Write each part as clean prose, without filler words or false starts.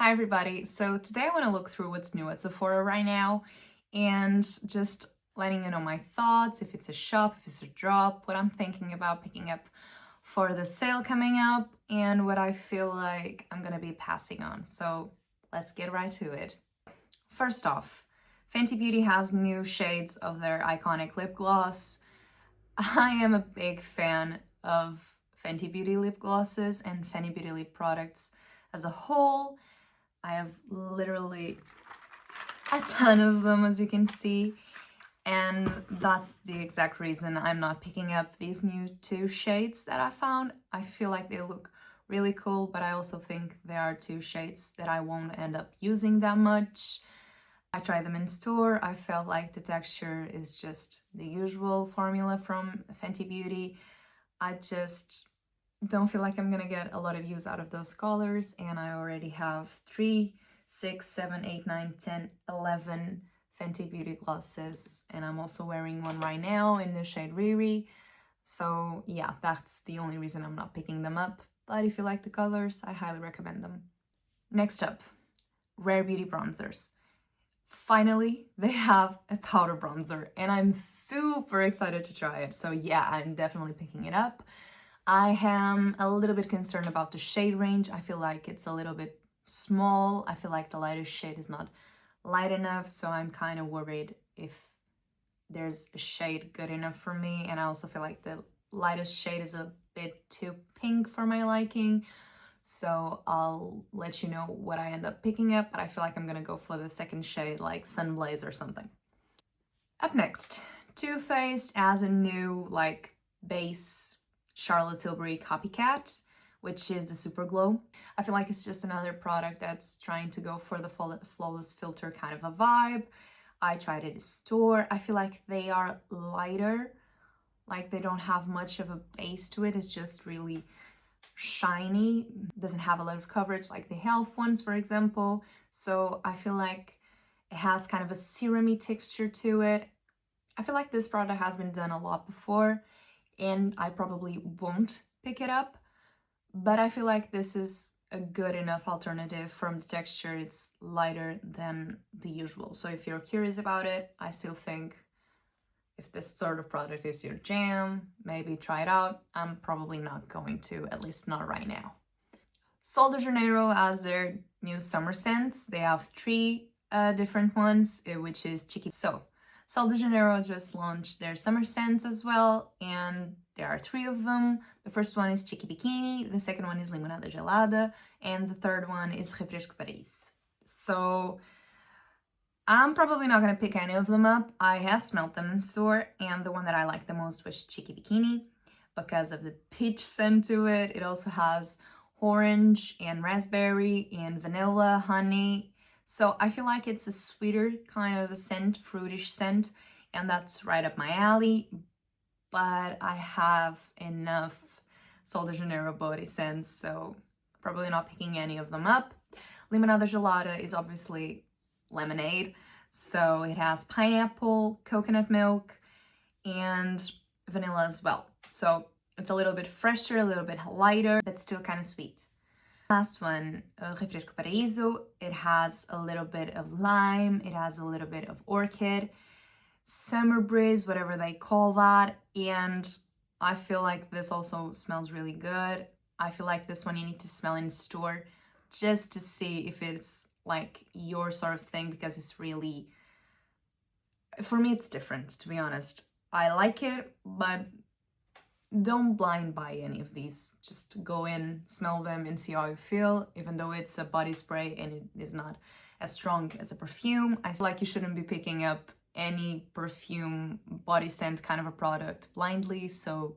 Hi everybody, so today I want to look through what's new at Sephora right now and just letting you know my thoughts, if it's a shop, if it's a drop, what I'm thinking about picking up for the sale coming up, and what I feel like I'm gonna be passing on. So let's get right to it. First off, Fenty Beauty has new shades of their iconic lip gloss. I am a big fan of Fenty Beauty lip glosses and Fenty Beauty lip products as a whole. I have literally a ton of them, as you can see, and that's the exact reason I'm not picking up these new two shades that I found. I feel like they look really cool, but I also think there are two shades that I won't end up using that much. I tried them in store. I felt like the texture is just the usual formula from Fenty Beauty. I just don't feel like I'm gonna get a lot of use out of those colors, and I already have 3, 6, 7, 8, 9, 10, 11 Fenty Beauty glosses, and I'm also wearing one right now in the shade Riri. So yeah, that's the only reason I'm not picking them up, but if you like the colors, I highly recommend them. Next up, Rare Beauty bronzers. Finally, they have a powder bronzer, and I'm super excited to try it. So yeah, I'm definitely picking it up. I am a little bit concerned about the shade range. I feel like it's a little bit small. I feel like the lightest shade is not light enough, so I'm kind of worried if there's a shade good enough for me. And I also feel like the lightest shade is a bit too pink for my liking. So I'll let you know what I end up picking up, but I feel like I'm gonna go for the second shade, like Sunblaze or something. Up next, Too Faced as a new like base Charlotte Tilbury copycat, which is the Super Glow. I feel like it's just another product that's trying to go for the flawless filter kind of a vibe. I tried it at store. I feel like they are lighter, like they don't have much of a base to it. It's just really shiny, doesn't have a lot of coverage like the Health ones, for example. So I feel like it has kind of a serum-y texture to it. I feel like this product has been done a lot before, and I probably won't pick it up, but I feel like this is a good enough alternative. From the texture, it's lighter than the usual. So if you're curious about it, I still think if this sort of product is your jam, maybe try it out. I'm probably not going to, at least not right now. Sol de Janeiro has their new summer scents. They have 3 different ones, which is Chiqui. So Sol de Janeiro just launched their summer scents as well, and there are 3 of them. The first one is Chiqui Bikini, the second one is Limonada Gelada, and the third one is Refresco Paraíso. So I'm probably not going to pick any of them up. I have smelled them in store, and the one that I liked the most was Chiqui Bikini because of the peach scent to it. It also has orange and raspberry and vanilla, honey. So I feel like it's a sweeter kind of a scent, fruitish scent, and that's right up my alley. But I have enough Sol de Janeiro body scents, so probably not picking any of them up. Limonada Gelada is obviously lemonade, so it has pineapple, coconut milk, and vanilla as well. So it's a little bit fresher, a little bit lighter, but still kind of sweet. Last one, Refresco Paraíso. It has a little bit of lime, it has a little bit of orchid, summer breeze, whatever they call that, and I feel like this also smells really good. I feel like this one you need to smell in store just to see if it's like your sort of thing, because it's really, for me, it's different, to be honest. I like it, but don't blind buy any of these. Just go in, smell them, and see how you feel. Even though it's a body spray and it is not as strong as a perfume, I feel like you shouldn't be picking up any perfume body scent kind of a product blindly, so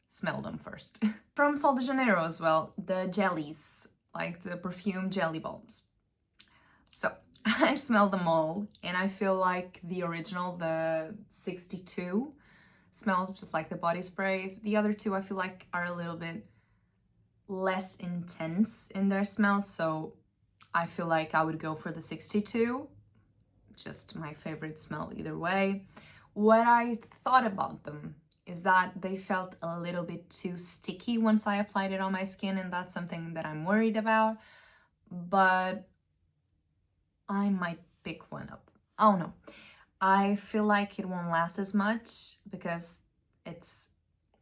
smell them first. From Sol de Janeiro as well, the jellies, like the perfume jelly bombs. So I smell them all, and I feel like the original, the 62, smells just like the body sprays. The other 2 I feel like are a little bit less intense in their smell, so I feel like I would go for the 62. Just my favorite smell either way. What I thought about them is that they felt a little bit too sticky once I applied it on my skin, and that's something that I'm worried about. But I might pick one up. Oh no, I feel like it won't last as much because it's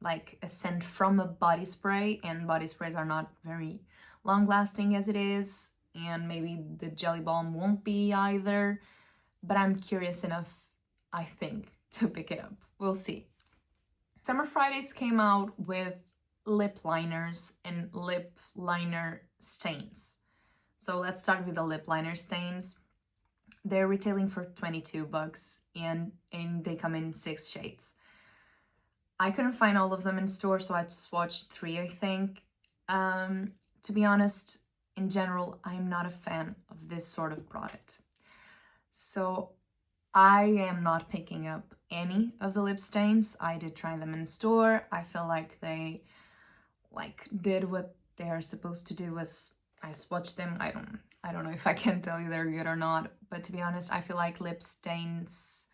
like a scent from a body spray, and body sprays are not very long lasting as it is, and maybe the jelly balm won't be either, but I'm curious enough, I think, to pick it up. We'll see. Summer Fridays came out with lip liners and lip liner stains. So let's start with the lip liner stains. They're retailing for $22 and they come in 6 shades. I couldn't find all of them in store, so I swatched 3, I think. To be honest, in general, I'm not a fan of this sort of product. So I am not picking up any of the lip stains. I did try them in store. I feel like they did what they are supposed to do. As I swatched them. I don't know if I can tell you they're good or not, but to be honest, I feel like lip stains,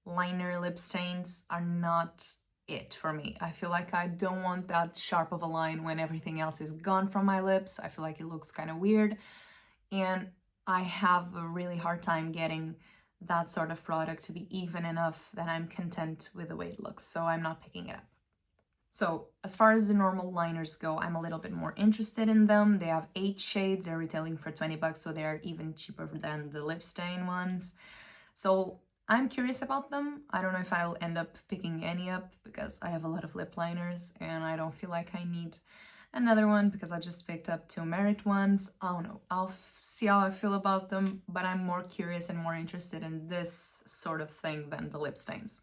liner lip stains are not it for me. I feel like I don't want that sharp of a line when everything else is gone from my lips. I feel like it looks kind of weird, and I have a really hard time getting that sort of product to be even enough that I'm content with the way it looks, so I'm not picking it up. So as far as the normal liners go, I'm a little bit more interested in them. They have 8 shades, they're retailing for $20, so they're even cheaper than the lip stain ones. So I'm curious about them. I don't know if I'll end up picking any up because I have a lot of lip liners and I don't feel like I need another one because I just picked up 2 Merit ones. I don't know. I'll see how I feel about them, but I'm more curious and more interested in this sort of thing than the lip stains.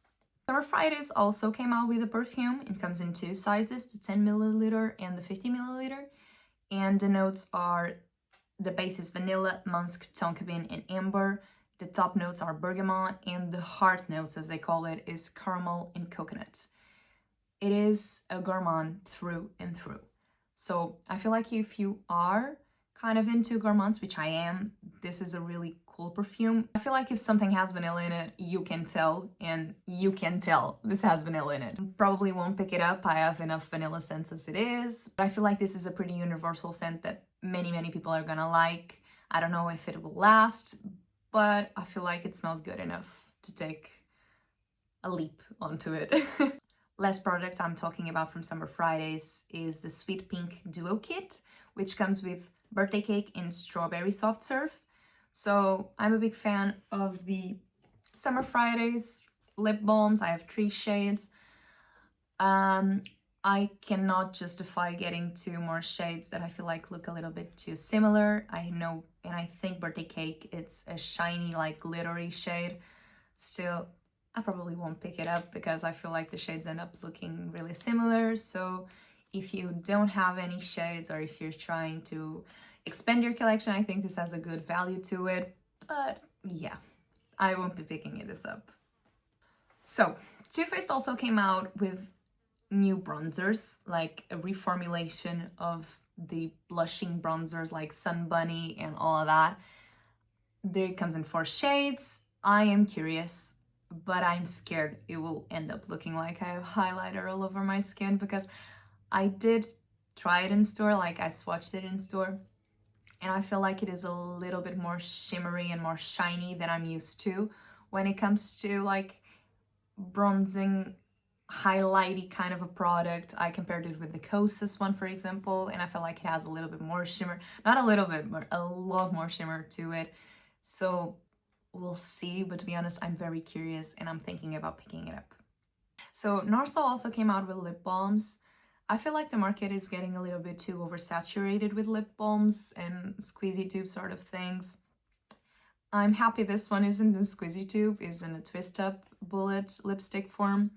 Summer Fridays also came out with a perfume. It comes in 2 sizes, the 10 milliliter and the 50 milliliter. And the notes are, the base is vanilla, musk, tonka bean, and amber. The top notes are bergamot, and the heart notes, as they call it, is caramel and coconut. It is a gourmand through and through. So I feel like if you are kind of into gourmands, which I am, this is a really cool perfume. I feel like if something has vanilla in it, you can tell, and you can tell this has vanilla in it. Probably won't pick it up. I have enough vanilla scents as it is. But I feel like this is a pretty universal scent that many people are gonna like. I don't know if it will last, but I feel like it smells good enough to take a leap onto it. Last product I'm talking about from Summer Fridays is the Sweet Pink Duo Kit, which comes with birthday cake and strawberry soft serve. So I'm a big fan of the Summer Fridays lip balms. I have 3 shades. I cannot justify getting 2 more shades that I feel like look a little bit too similar. I know, and I think birthday cake, it's a shiny, like glittery shade. Still, I probably won't pick it up because I feel like the shades end up looking really similar. So if you don't have any shades, or if you're trying to expand your collection, I think this has a good value to it. But yeah, I won't be picking this up. So Too Faced also came out with new bronzers, like a reformulation of the blushing bronzers like Sun Bunny and all of that. There it comes in 4 shades. I am curious, but I'm scared it will end up looking like I have highlighter all over my skin, because I did try it in store, like I swatched it in store, and I feel like it is a little bit more shimmery and more shiny than I'm used to when it comes to like bronzing, highlighty kind of a product. I compared it with the Kosas one, for example, and I felt like it has a little bit more shimmer. Not a little bit, but a lot more shimmer to it. So we'll see, but to be honest, I'm very curious and I'm thinking about picking it up. So Narsa also came out with lip balms. I feel like the market is getting a little bit too oversaturated with lip balms and squeezy tube sort of things. I'm happy this one isn't in squeezy tube, is in a twist up bullet lipstick form.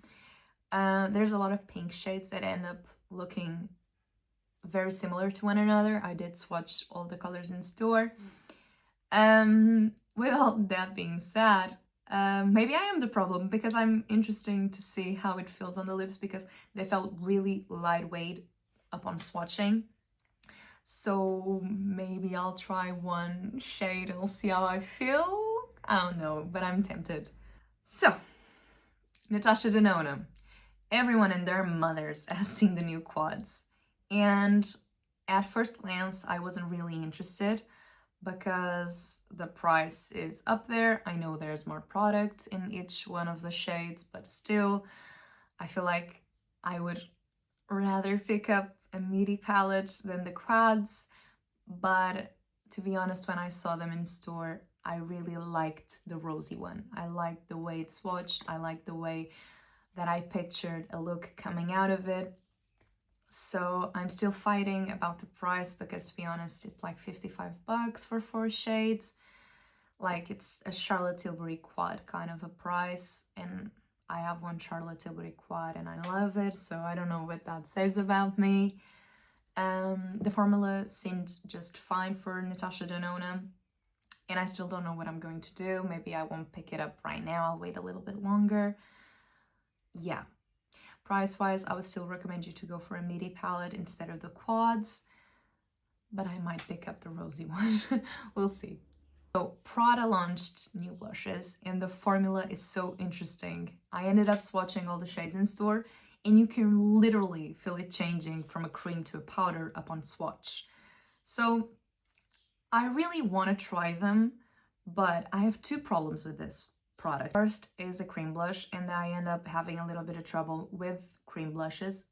There's a lot of pink shades that end up looking very similar to one another. I did swatch all the colors in store. With all that being said, maybe I am the problem, because I'm interested to see how it feels on the lips, because they felt really lightweight upon swatching. So maybe I'll try one shade and I'll see how I feel. I don't know, but I'm tempted. So, Natasha Denona. Everyone and their mothers has seen the new quads. And at first glance, I wasn't really interested. because the price is up there. I know there's more product in each one of the shades, but still, I feel like I would rather pick up a meaty palette than the quads. But to be honest, when I saw them in store, I really liked the rosy one. I liked the way it swatched. I liked the way that I pictured a look coming out of it. So I'm still fighting about the price because, to be honest, it's like 55 bucks for 4 shades. Like, it's a Charlotte Tilbury quad kind of a price, and I have one Charlotte Tilbury quad and I love it, so I don't know what that says about me. The formula seemed just fine for Natasha Denona, and I still don't know what I'm going to do. Maybe I won't pick it up right now. I'll wait a little bit longer. Yeah. Price-wise, I would still recommend you to go for a meaty palette instead of the quads, but I might pick up the rosy one. We'll see. So Prada launched new blushes, and the formula is so interesting. I ended up swatching all the shades in store, and you can literally feel it changing from a cream to a powder upon swatch. So I really want to try them, but I have 2 problems with this product. First is a cream blush, and I end up having a little bit of trouble with cream blushes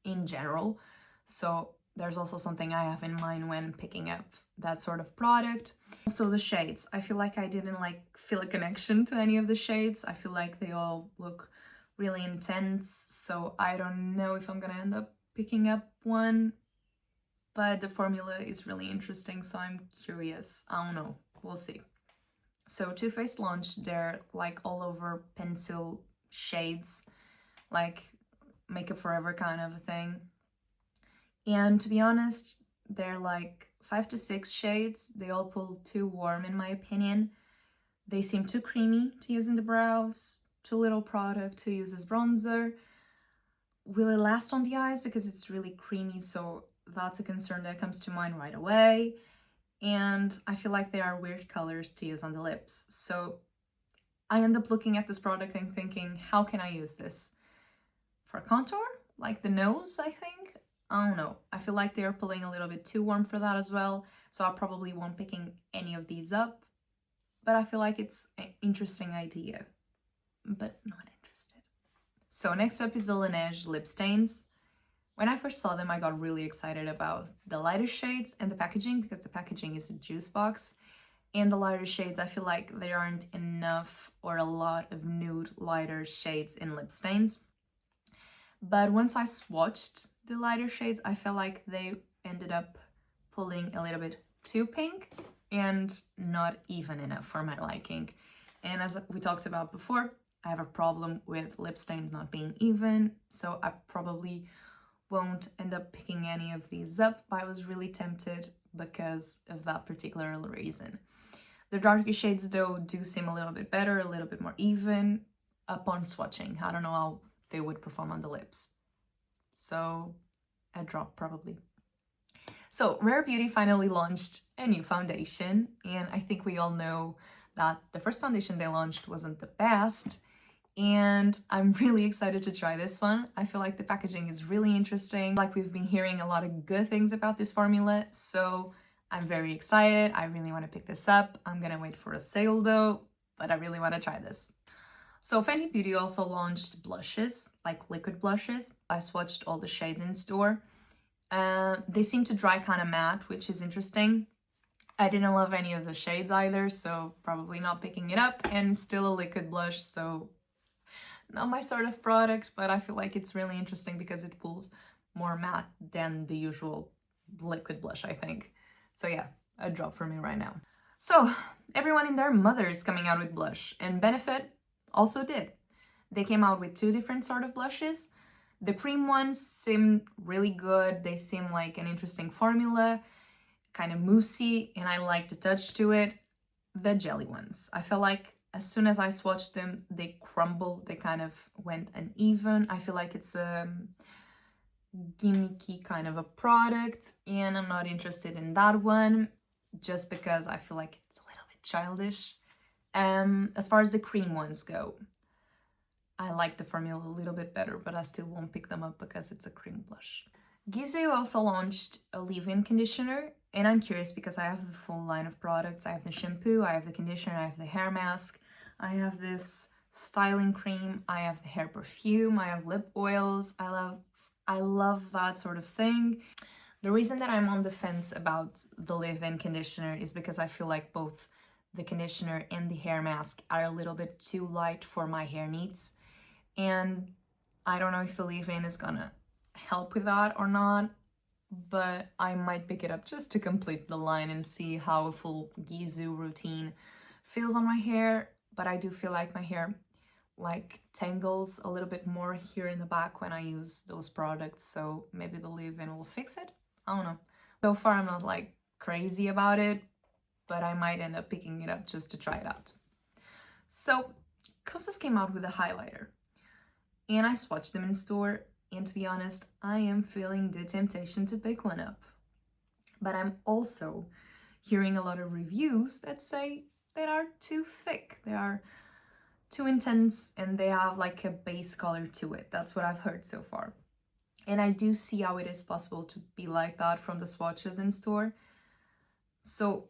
in general. So there's also something I have in mind when picking up that sort of product. Also the shades. I feel like I didn't feel a connection to any of the shades. I feel like they all look really intense, so I don't know if I'm gonna end up picking up one, but the formula is really interesting, so I'm curious. I don't know, we'll see. So Too Faced launched their all over pencil shades, like Makeup Forever kind of a thing. And to be honest, they're 5 to 6 shades. They all pull too warm in my opinion. They seem too creamy to use in the brows, too little product to use as bronzer. Will it last on the eyes? Because it's really creamy, so that's a concern that comes to mind right away. And I feel like they are weird colors to use on the lips. So I end up looking at this product and thinking, how can I use this? For contour? Like the nose, I think? I don't know. I feel like they're pulling a little bit too warm for that as well. So I probably won't picking any of these up. But I feel like it's an interesting idea. But not interested. So next up is the Laneige lip stains. When I first saw them, I got really excited about the lighter shades and the packaging, because the packaging is a juice box. And the lighter shades, I feel like there aren't enough or a lot of nude lighter shades in lip stains. But once I swatched the lighter shades, I felt like they ended up pulling a little bit too pink and not even enough for my liking. And as we talked about before, I have a problem with lip stains not being even, so I probably won't end up picking any of these up, but I was really tempted because of that particular reason. The darker shades though do seem a little bit better, a little bit more even upon swatching. I don't know how they would perform on the lips. So a drop probably. So Rare Beauty finally launched a new foundation, and I think we all know that the first foundation they launched wasn't the best. And I'm really excited to try this one. I feel like the packaging is really interesting. Like, we've been hearing a lot of good things about this formula, so I'm very excited. I really want to pick this up. I'm gonna wait for a sale though, but I really want to try this. So Fenty Beauty also launched blushes, like liquid blushes. I swatched all the shades in store. They seem to dry kind of matte, which is interesting. I didn't love any of the shades either, so probably not picking it up. And still a liquid blush, so not my sort of product, but I feel like it's really interesting because it pulls more matte than the usual liquid blush, I think. So yeah, a drop for me right now. So everyone and their mother is coming out with blush, and Benefit also did. They came out with 2 different sort of blushes. The cream ones seem really good. They seem like an interesting formula, kind of moussey, and I like the touch to it. The jelly ones, I feel like as soon as I swatched them, they crumbled. They kind of went uneven. I feel like it's a gimmicky kind of a product, and I'm not interested in that one just because I feel like it's a little bit childish. As far as the cream ones go, I like the formula a little bit better, but I still won't pick them up because it's a cream blush. Giselle also launched a leave-in conditioner, And I'm curious because I have the full line of products. I have the shampoo, I have the conditioner, I have the hair mask, I have this styling cream, I have the hair perfume, I have lip oils. I love that sort of thing. The reason that I'm on the fence about the leave-in conditioner is because I feel like both the conditioner and the hair mask are a little bit too light for my hair needs. And I don't know if the leave-in is gonna help with that or not, but I might pick it up just to complete the line and see how a full Gizu routine feels on my hair. But I do feel like my hair like tangles a little bit more here in the back when I use those products, so maybe the leave-in will fix it. I don't know. So far I'm not like crazy about it, but I might end up picking it up just to try it out. So Kosas came out with a highlighter and I swatched them in store, and to be honest, I am feeling the temptation to pick one up. But I'm also hearing a lot of reviews that say they are too thick, they are too intense, and they have like a base color to it. That's what I've heard so far. And I do see how it is possible to be like that from the swatches in store. So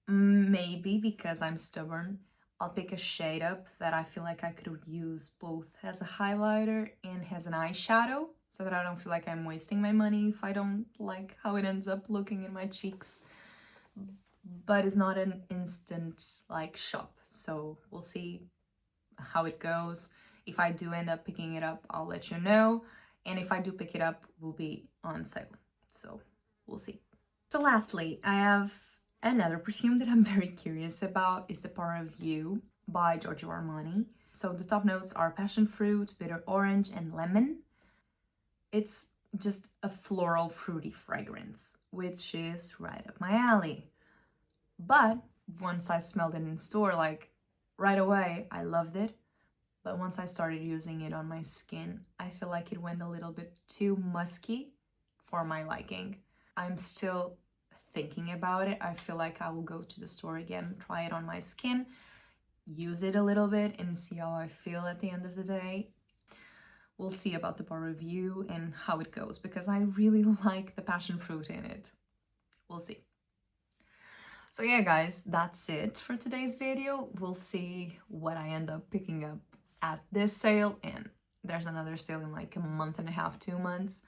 maybe because I'm stubborn, I'll pick a shade up that I feel like I could use both as a highlighter and as an eyeshadow, so that I don't feel like I'm wasting my money if I don't like how it ends up looking in my cheeks. But it's not an instant like shop, so we'll see how it goes. If I do end up picking it up, I'll let you know. And if I do pick it up, it will be on sale. So we'll see. So lastly, I have another perfume that I'm very curious about. Is the Power of You by Giorgio Armani. So the top notes are passion fruit, bitter orange, and lemon. It's just a floral fruity fragrance, which is right up my alley. But once I smelled it in store, like right away, I loved it. But once I started using it on my skin, I feel like it went a little bit too musky for my liking. I'm still thinking about it. I feel like I will go to the store again, try it on my skin, use it a little bit, and see how I feel at the end of the day. We'll see about the bar review and how it goes, because I really like the passion fruit in it. We'll see. So yeah, guys, that's it for today's video. We'll see what I end up picking up at this sale, and there's another sale in like a month and a half, 2 months.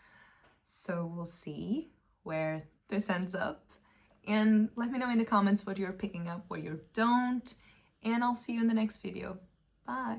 So we'll see where this ends up. And let me know in the comments what you're picking up, what you don't, and I'll see you in the next video. Bye!